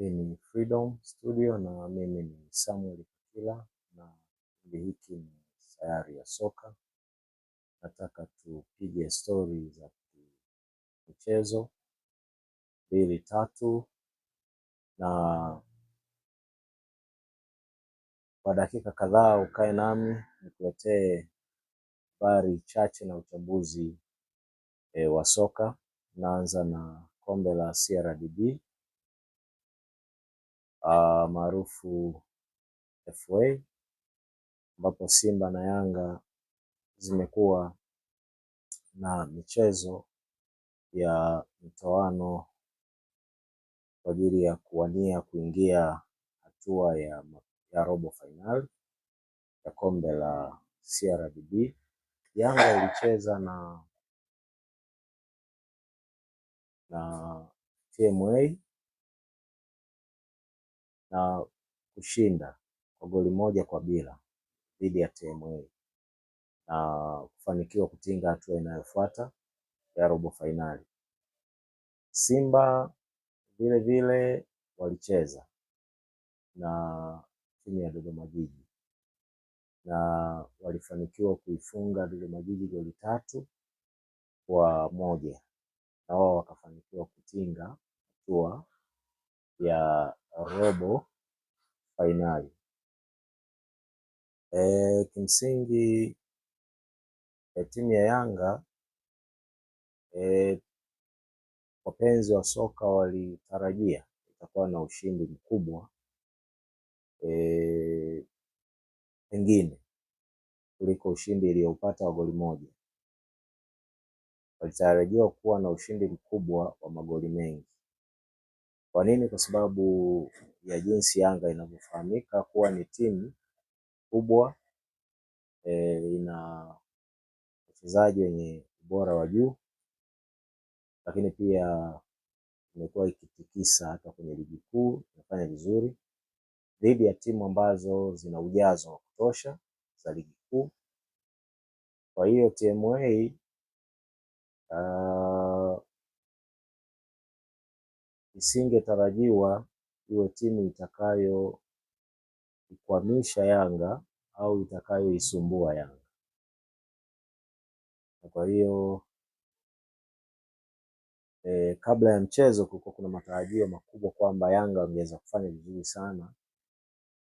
Hii ni Freedom Studio na mimi ni Samuel Kila, na kipindi hiki ni Sayari ya Soka. Nataka tupige stori za michezo 2-3 na kwa dakika kadhaa ukae nami nikuletee habari chache na uchambuzi wa soka. Naanza na kombe la CRDB maarufu FA, ambapo Simba na Yanga zimekuwa na michezo ya mtoano kwa ajili ya kuwania kuingia hatua ya robo fainali ya kombe la CRDB. Yanga ilicheza na TMA na kushinda kwa goli 1-0 dhidi ya TMA na kufanikiwa kutinga hatua inayofuata ya robo fainali. Simba vile vile walicheza na timu ya Dodoma Jiji na walifanikiwa kuifunga Dodoma Jiji goli 3-1 na wao wakafanikiwa kutinga hatua ya robo fainali. Kimsingi timu ya Yanga wapenzi wa soka walitarajia itakuwa na ushindi mkubwa pengine kuliko ushindi iliyoupata wa goli 1. Walitarajiwa kuwa na ushindi mkubwa wa magoli mengi. Kwa nini? Kwa sababu ya jinsi Yanga inavyofahamika kuwa ni timu kubwa, ina wachezaji wenye ubora wa juu, lakini pia imekuwa ikitikisa hata kwenye ligi kuu, inafanya vizuri dhidi ya timu ambazo zina ujazo wa kutosha za ligi kuu. Kwa hiyo TMA isingetarajiwa iwe timu itakayoikwamisha Yanga au itakayoisumbua Yanga. Kwa hiyo kabla ya mchezo kulikuwa kuna matarajio makubwa kwamba Yanga wangeweza kufanya vizuri sana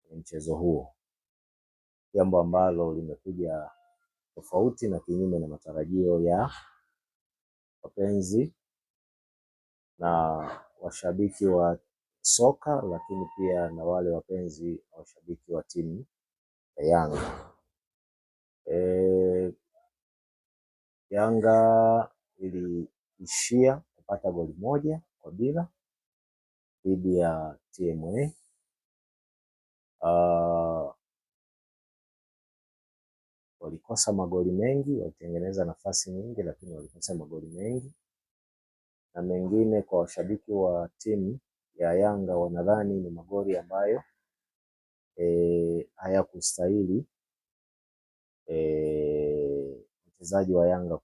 kwenye mchezo huo, jambo ambalo limekuja tofauti na kinyume na matarajio ya wapenzi na washabiki wa soka, lakini pia na wale wapenzi na washabiki wa timu ya Yanga. Yanga iliishia kupata goli 1-0 dhidi ya TMA. Walikosa magoli mengi, walitengeneza nafasi nyingi lakini walikosa magoli mengi, na mengine kwa washabiki wa timu ya Yanga wanadhani ni magoli ambayo hayakustahili mchezaji wa Yanga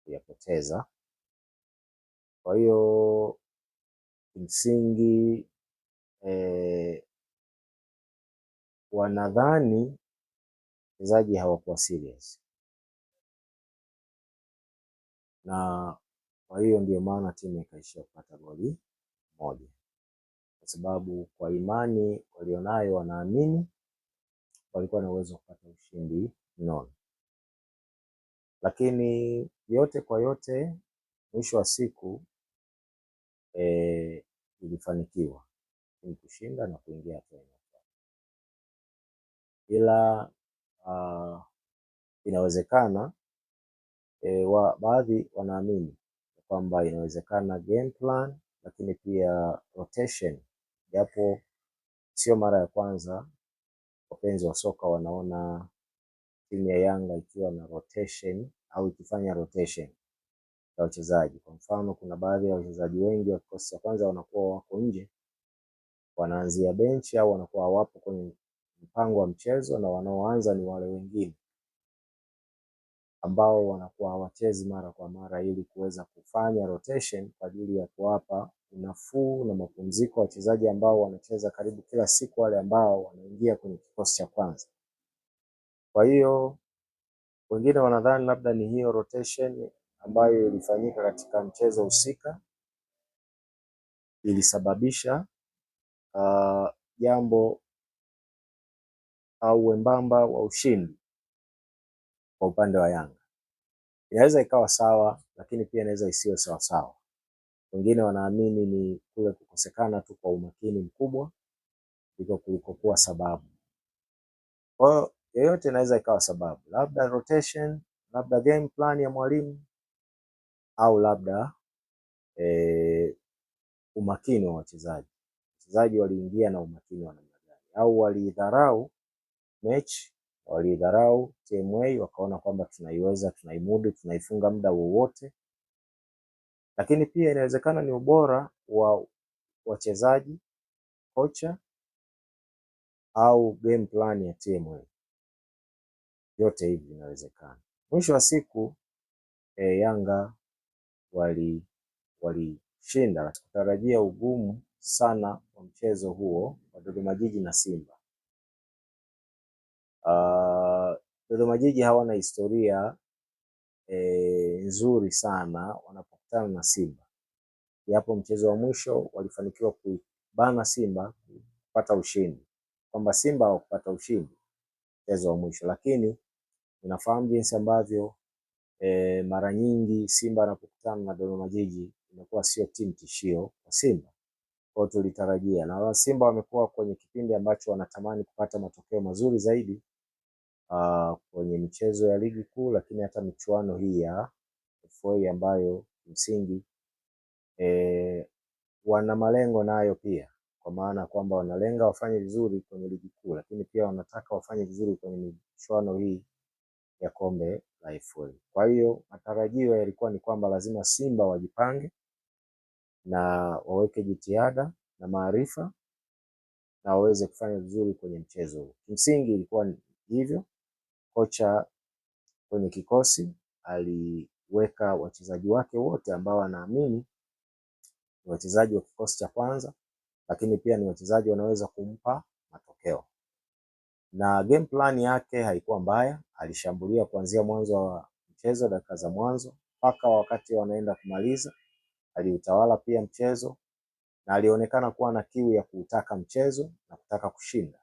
kuyapoteza. Kwa hiyo kimsingi wanadhani wachezaji hawakuwa serious, na kwa hiyo ndio maana timu ikaishia kupata goli 1, kwa sababu kwa imani walionayo wanaamini walikuwa na uwezo wa kupata ushindi mnono. Lakini yote kwa yote, mwisho wa siku ilifanikiwa kushinda na kuingia tena. Ila inawezekana baadhi wanaamini kwamba inawezekana game plan, lakini pia rotation, japo sio mara ya kwanza wapenzi wa soka wanaona timu ya Yanga ikiwa na rotation au ikifanya rotation ya wachezaji. Kwa mfano, kuna baadhi ya wachezaji wengi wa kikosi cha kwanza wanakuwa wako nje, wanaanzia benchi au wanakuwa hawapo kwenye mpango wa mchezo, na wanaoanza ni wale wengine ambao wanakuwa hawachezi mara kwa mara, ili kuweza kufanya rotation kwa ajili ya kuwapa nafuu na mapumziko, wachezaji ambao wanacheza karibu kila siku, wale ambao wanaingia kwenye kikosi cha kwanza. Kwa hiyo wengine wanadhani labda ni hiyo rotation ambayo ilifanyika katika mchezo husika ilisababisha jambo au wembamba wa ushindi kwa upande wa Yanga. Inaweza ikawa sawa, lakini pia inaweza isiwe sawa sawa. Wengine wanaamini ni kule kukosekana tu kwa umakini mkubwa ndiko kulikokuwa sababu. Kwa hiyo yoyote inaweza ikawa sababu, labda rotation, labda game plan ya mwalimu, au labda umakini wa wachezaji. Wachezaji waliingia na umakini wa namna gani, au walidharau mechi, walidharau TMA, wakaona kwamba tunaiweza, tunaimudu, tunaifunga muda wowote. Lakini pia inawezekana ni ubora wa wachezaji, kocha, au game plan ya TMA. Yote hivi inawezekana. Mwisho wa siku Yanga walishinda. Tutarajia ugumu sana wa mchezo huo wa Dodoma Jiji na Simba. Dodoma Jiji hawana historia nzuri sana wanapokutana na Simba. Japo mchezo wa mwisho walifanikiwa kubana Simba kupata ushindi. Kwamba Simba hawakupata ushindi mchezo wa mwisho, lakini unafahamu jinsi ambavyo mara nyingi Simba anapokutana na Dodoma Jiji inakuwa sio timu tishio kwa Simba. Kwa hiyo tulitarajia, na Simba wamekuwa kwenye kipindi ambacho wanatamani kupata matokeo mazuri zaidi kwenye michezo ya ligi kuu, lakini hata michuano hii ya FA ambayo msingi wana malengo nayo pia, kwa maana kwamba wanalenga wafanye vizuri kwenye ligi kuu, lakini pia wanataka wafanye vizuri kwenye michuano hii ya kombe la FA. Kwa hiyo matarajio yalikuwa ni kwamba lazima Simba wajipange na waweke jitihada na maarifa na waweze kufanya vizuri kwenye mchezo huu. Msingi ilikuwa hivyo. Kocha kwenye kikosi aliweka wachezaji wake wote ambao anaamini ni wachezaji wa kikosi cha kwanza, lakini pia ni wachezaji wanaweza kumpa matokeo. Na game plan yake haikuwa mbaya, alishambulia kuanzia mwanzo wa mchezo, dakika za mwanzo mpaka wakati wanaenda kumaliza. Aliutawala pia mchezo na alionekana kuwa na kiu ya kuutaka mchezo na kutaka kushinda.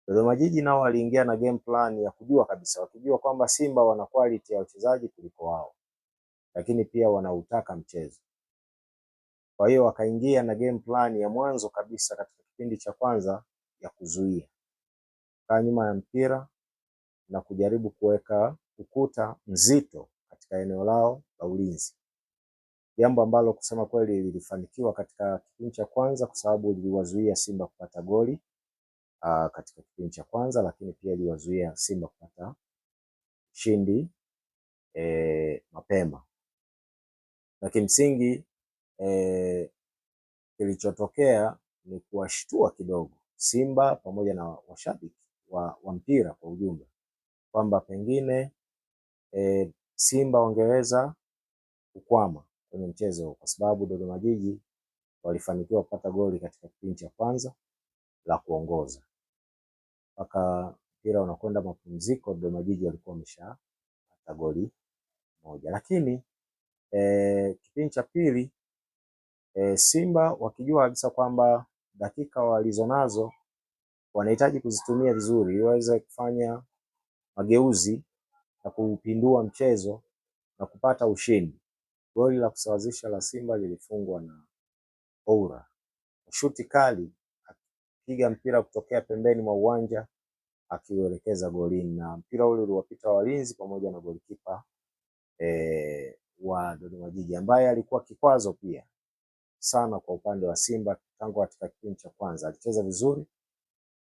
Dodoma Jiji nao waliingia na game plan ya kujua kabisa, wakijua kwamba Simba wana quality ya wachezaji kuliko wao, lakini pia wanautaka mchezo. Kwa hiyo wakaingia na game plan ya mwanzo kabisa katika kipindi cha kwanza ya kuzuia, kaa nyuma ya mpira na kujaribu kuweka ukuta mzito katika eneo lao la ulinzi, jambo ambalo kusema kweli lilifanikiwa katika kipindi cha kwanza, kwa sababu liliwazuia Simba kupata goli katika kipindi cha kwanza, lakini pia liliwazuia Simba kupata ushindi mapema. Na kimsingi kilichotokea ni kuwashtua kidogo Simba pamoja na washabiki wa mpira kwa ujumla, kwamba pengine Simba wangeweza kukwama kwenye mchezo, kwa sababu Dodoma Jiji walifanikiwa kupata goli katika kipindi cha kwanza la kuongoza. Mpaka mpira unakwenda mapumziko, Dodoma Jiji walikuwa wameshapata goli moja. Lakini kipindi cha pili Simba wakijua kabisa kwamba dakika walizonazo wanahitaji kuzitumia vizuri ili waweze kufanya mageuzi na kupindua mchezo na kupata ushindi. Goli la kusawazisha la Simba lilifungwa na Oura, shuti kali, akipiga mpira kutokea pembeni mwa uwanja akiuelekeza golini, na mpira ule uliwapita walinzi pamoja na golikipa wa Dodoma Jiji, ambaye alikuwa kikwazo pia sana kwa upande wa Simba. Tangu katika kipindi cha kwanza alicheza vizuri,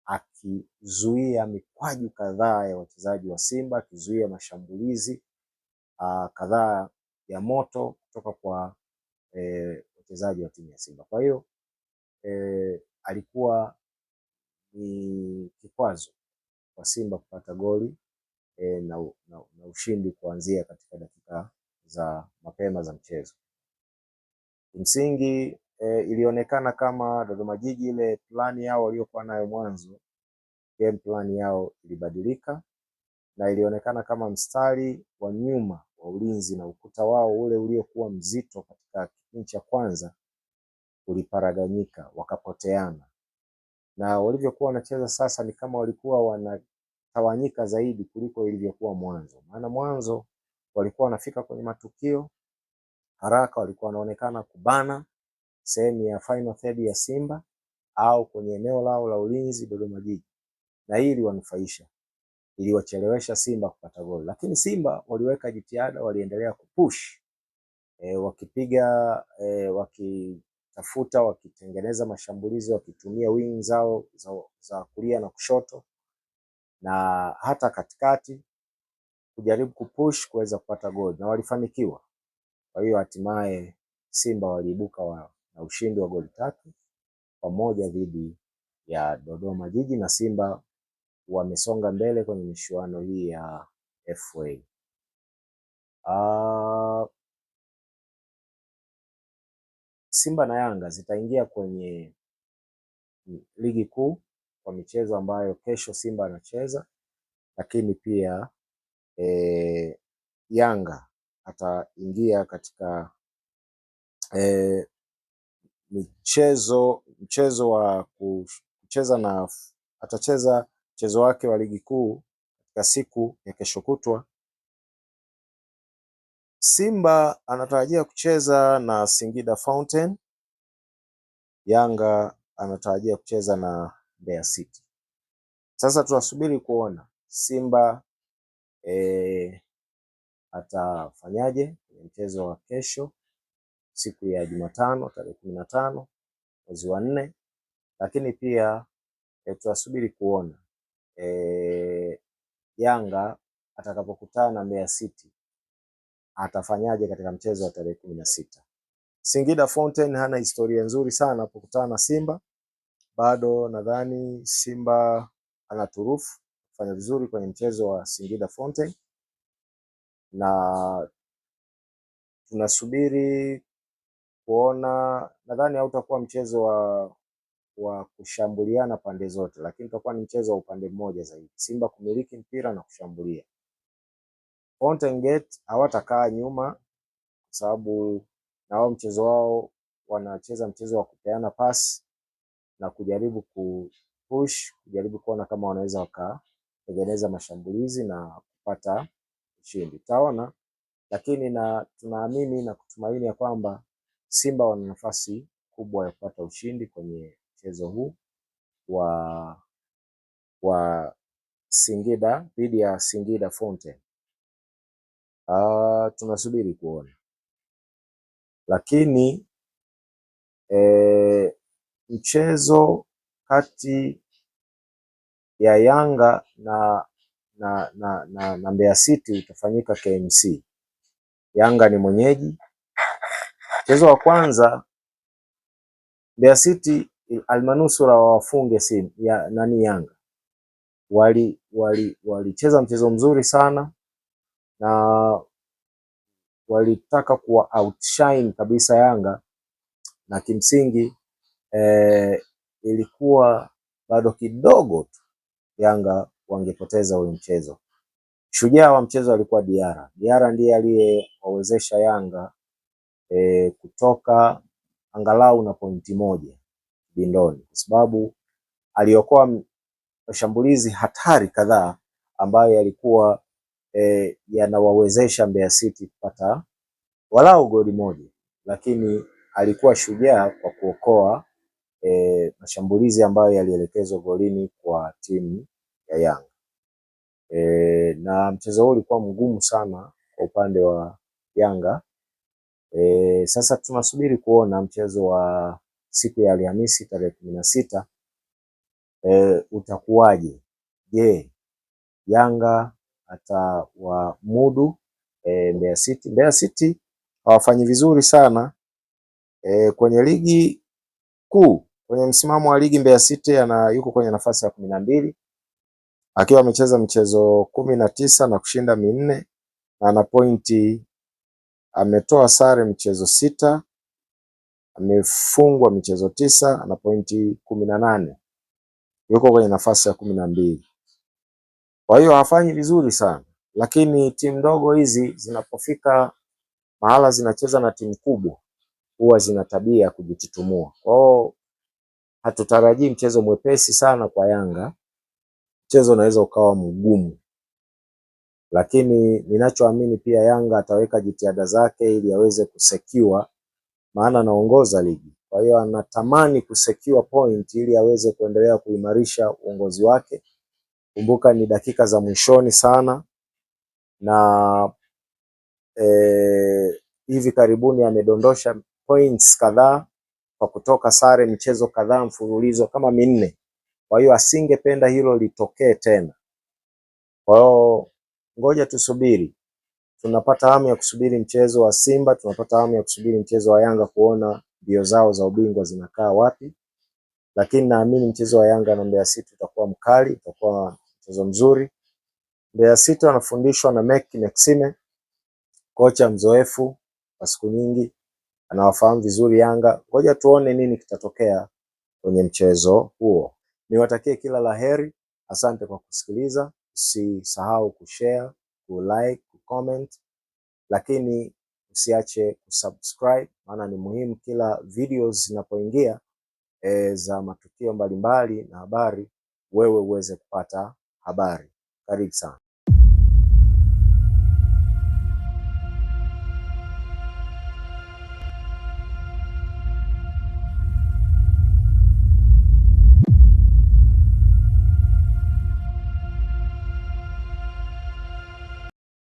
akizuia mikwaju kadhaa ya wachezaji wa Simba, akizuia mashambulizi kadhaa ya moto kutoka kwa wachezaji wa timu ya Simba. Kwa hiyo alikuwa ni kikwazo kwa Simba kupata goli na ushindi kuanzia katika dakika za mapema za mchezo. Kimsingi ilionekana kama Dodoma Jiji ile plani yao waliokuwa nayo mwanzo, game plan yao ilibadilika na ilionekana kama mstari wa nyuma wa ulinzi na ukuta wao ule uliokuwa mzito katika kipindi cha kwanza uliparaganyika, wakapoteana. Na walivyokuwa wanacheza sasa ni kama walikuwa wanatawanyika zaidi kuliko ilivyokuwa mwanzo. Maana mwanzo walikuwa wanafika kwenye matukio haraka, walikuwa wanaonekana kubana sehemu ya final third ya Simba au kwenye eneo lao la ulinzi Dodoma Jiji, na hii iliwanufaisha, iliwachelewesha Simba kupata goli. Lakini Simba waliweka jitihada, waliendelea kupush wakipiga wakitafuta, wakitengeneza mashambulizi, wakitumia wing zao za kulia na kushoto na hata katikati kujaribu kupush kuweza kupata goli na walifanikiwa. Kwa hiyo hatimaye Simba waliibuka na ushindi wa goli 3-1 dhidi ya Dodoma Jiji na Simba wamesonga mbele kwenye michuano hii ya FA. Simba na Yanga zitaingia kwenye ligi kuu kwa michezo ambayo kesho Simba anacheza, lakini pia Yanga ataingia katika mchezo wa kucheza na atacheza mchezo wake wa ligi kuu katika siku ya kesho kutwa. Simba anatarajia kucheza na Singida Fountain, Yanga anatarajia kucheza na Mbeya City. Sasa tunasubiri kuona Simba atafanyaje kwenye mchezo wa kesho siku ya Jumatano tarehe 15 mwezi wa 4, lakini pia tunasubiri kuona Yanga atakapokutana na Mbeya City atafanyaje katika mchezo wa tarehe 16. Singida Fountain hana historia nzuri sana anapokutana na Simba. Bado nadhani Simba ana turufu kufanya vizuri kwenye mchezo wa Singida Fountain, na tunasubiri kuona. Nadhani hautakuwa mchezo wa kushambuliana pande zote, lakini utakuwa ni mchezo wa upande mmoja zaidi, Simba kumiliki mpira na kushambulia. Fountain Gate hawatakaa nyuma kwa sababu na wao mchezo wao wanacheza mchezo wa kupeana pasi na kujaribu kupush, kujaribu kuona kama wanaweza wakatengeneza mashambulizi na kupata ushindi. Taona, lakini tunaamini na kutumaini ya kwamba Simba wana nafasi kubwa ya kupata ushindi kwenye mchezo huu wa Singida dhidi ya Singida Fountain. Tunasubiri kuona, lakini mchezo kati ya Yanga na Mbeya City utafanyika KMC. Yanga ni mwenyeji. Mchezo wa kwanza Mbeya City almanusura wawafunge Yanga. Walicheza mchezo mzuri sana na walitaka kuwa outshine kabisa Yanga, na kimsingi ilikuwa bado kidogo tu Yanga wangepoteza ule mchezo. Shujaa wa mchezo alikuwa Diara. Diara ndiye aliyewawezesha Yanga kutoka angalau na pointi moja bindoni, kwa sababu aliokoa mashambulizi hatari kadhaa ambayo yalikuwa yanawawezesha Mbeya City kupata walau goli moja, lakini alikuwa shujaa kwa kuokoa mashambulizi ambayo yalielekezwa golini kwa timu ya Yanga. Na mchezo huu ulikuwa mgumu sana kwa upande wa Yanga. Sasa tunasubiri kuona mchezo wa siku ya Alhamisi tarehe 16 utakuwaje. Je, Yanga atawamudu Mbeya City? Mbeya City hawafanyi vizuri sana kwenye ligi kuu. Kwenye msimamo wa ligi Mbeya City yuko kwenye nafasi ya 12 akiwa amecheza michezo 19 na kushinda 4 na ana pointi, ametoa sare michezo 6, amefungwa michezo 9, ana pointi 18, yuko kwenye nafasi ya 12. Kwa hiyo hafanyi vizuri sana, lakini timu ndogo hizi zinapofika mahala zinacheza na timu kubwa huwa zina tabia ya kujitutumua. Kwa hiyo hatutarajii mchezo mwepesi sana kwa Yanga, mchezo unaweza ukawa mgumu, lakini ninachoamini pia Yanga ataweka jitihada zake ili aweze kusecure, maana anaongoza ligi. Kwa hiyo anatamani kusecure point ili aweze kuendelea kuimarisha uongozi wake. Kumbuka ni dakika za mwishoni sana, na hivi karibuni amedondosha points kadhaa kwa kutoka sare michezo kadhaa mfululizo kama 4. Kwa hiyo asingependa hilo litokee tena. Kwa hiyo ngoja tusubiri. Tunapata hamu ya kusubiri mchezo wa Simba, tunapata hamu ya kusubiri mchezo wa Yanga kuona mbio zao za ubingwa zinakaa wapi. Lakini naamini mchezo wa Yanga na Mbeya City utakuwa mkali, utakuwa mchezo mzuri. Mbeya City wanafundishwa na Mecky Maxime, kocha mzoefu wa siku nyingi, anawafahamu vizuri Yanga. Ngoja tuone nini kitatokea kwenye mchezo huo. Niwatakie kila laheri. Asante kwa kusikiliza. Usisahau kushare, kulike, kucomment, lakini usiache kusubscribe, maana ni muhimu kila videos zinapoingia za matukio mbalimbali na habari, wewe uweze kupata habari. Karibu sana.